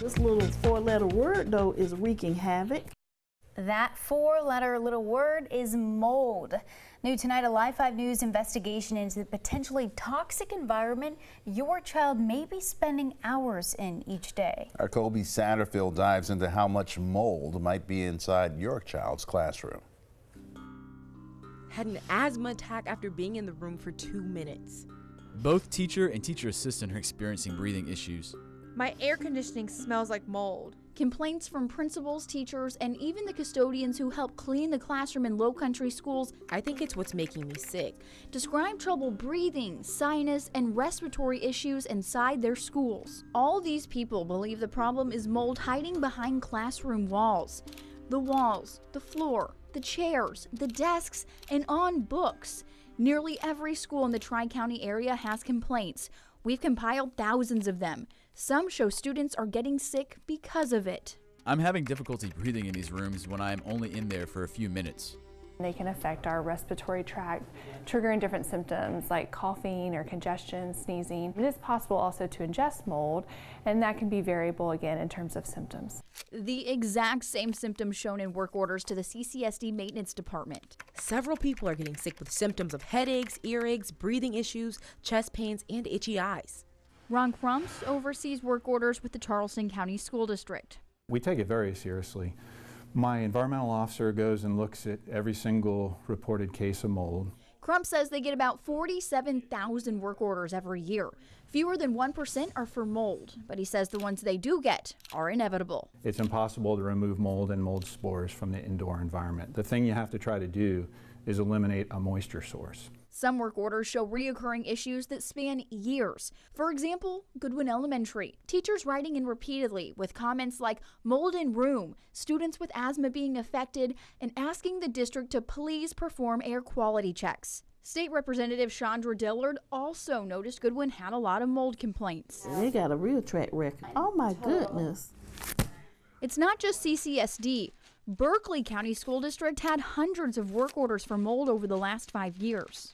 This little 4-letter word, though, is wreaking havoc. That 4-letter little word is mold. New tonight, a Live 5 News investigation into the potentially toxic environment your child may be spending hours in each day. Our Colby Satterfield dives into how much mold might be inside your child's classroom. Had an asthma attack after being in the room for 2 minutes. Both teacher and teacher assistant are experiencing breathing issues. My air conditioning smells like mold. Complaints from principals, teachers, and even the custodians who help clean the classroom in low-country schools. I think it's what's making me sick. Describe trouble breathing, sinus, and respiratory issues inside their schools. All these people believe the problem is mold hiding behind classroom walls. The walls, the floor, the chairs, the desks, and on books. Nearly every school in the Tri-County area has complaints. We've compiled thousands of them. Some show students are getting sick because of it. I'm having difficulty breathing in these rooms when I am only in there for a few minutes. They can affect our respiratory tract, triggering different symptoms like coughing or congestion, sneezing. It is possible also to ingest mold, and that can be variable again in terms of symptoms. The exact same symptoms shown in work orders to the CCSD maintenance department. Several people are getting sick with symptoms of headaches, earaches, breathing issues, chest pains, and itchy eyes. Ron Crumps oversees work orders with the Charleston County School District. We take it very seriously. My environmental officer goes and looks at every single reported case of mold. Crump says they get about 47,000 work orders every year. Fewer than 1% are for mold, but he says the ones they do get are inevitable. It's impossible to remove mold and mold spores from the indoor environment. The thing you have to try to do is eliminate a moisture source. Some work orders show reoccurring issues that span years. For example, Goodwin Elementary. Teachers writing in repeatedly with comments like mold in room, students with asthma being affected, and asking the district to please perform air quality checks. State Representative Chandra Dillard also noticed Goodwin had a lot of mold complaints. They got a real track record. Oh my goodness. It's not just CCSD. Berkeley County School District had hundreds of work orders for mold over the last 5 years.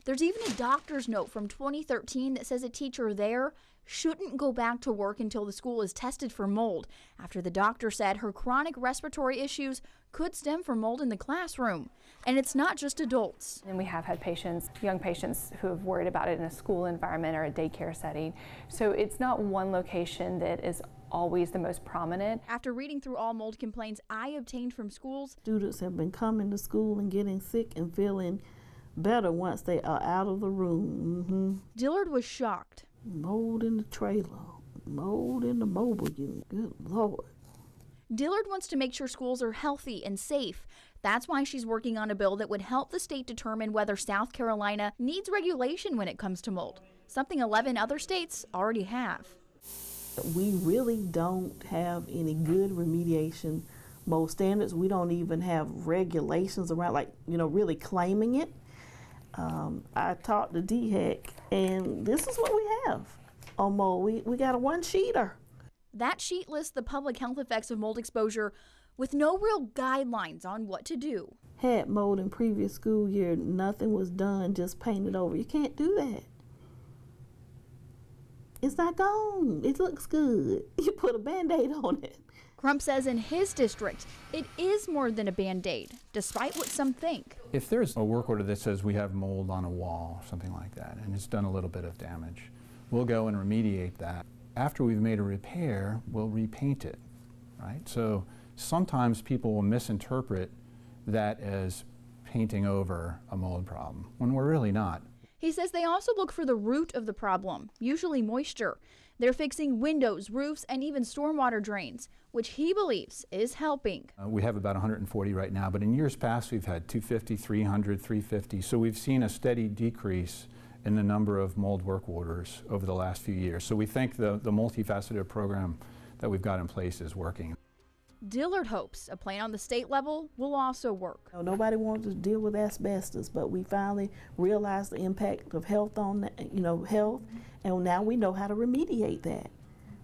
There's even a doctor's note from 2013 that says a teacher there shouldn't go back to work until the school is tested for mold, after the doctor said her chronic respiratory issues could stem from mold in the classroom. And it's not just adults. And we have had patients, young patients, who have worried about it in a school environment or a daycare setting. So it's not one location that is always the most prominent. After reading through all mold complaints I obtained from schools, Students have been coming to school and getting sick and feeling better once they are out of the room. Dillard was shocked. Mold in the trailer, mold in the mobile unit, good Lord. Dillard wants to make sure schools are healthy and safe. That's why she's working on a bill that would help the state determine whether South Carolina needs regulation when it comes to mold, something 11 other states already have. We really don't have any good remediation mold standards. We don't even have regulations around, like, really claiming it. I talked to DHEC, and this is what we have on mold. We got a one-sheeter. That sheet lists the public health effects of mold exposure with no real guidelines on what to do. Had mold in previous school year, nothing was done, just painted over. You can't do that. It's not gone. It looks good. You put a Band-Aid on it. Crump says in his district, it is more than a Band-Aid, despite what some think. If there's a work order that says we have mold on a wall, something like that, and it's done a little bit of damage, we'll go and remediate that. After we've made a repair, we'll repaint it, right? So sometimes people will misinterpret that as painting over a mold problem, when we're really not. He says they also look for the root of the problem, usually moisture. They're fixing windows, roofs, and even stormwater drains, which he believes is helping. We have about 140 right now, but in years past we've had 250, 300, 350. So we've seen a steady decrease in the number of mold work orders over the last few years. So we think the multifaceted program that we've got in place is working. Dillard hopes a plan on the state level will also work. Nobody wanted to deal with asbestos, but we finally realized the impact of health on, health, and now we know how to remediate that.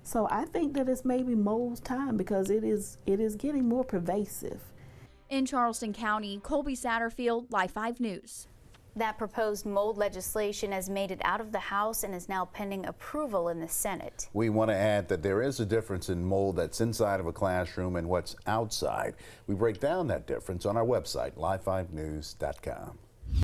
So I think that it's maybe mold's time, because it is getting more pervasive. In Charleston County, Colby Satterfield, Live 5 News. That proposed mold legislation has made it out of the House and is now pending approval in the Senate. We want to add that there is a difference in mold that's inside of a classroom and what's outside. We break down that difference on our website, live5news.com.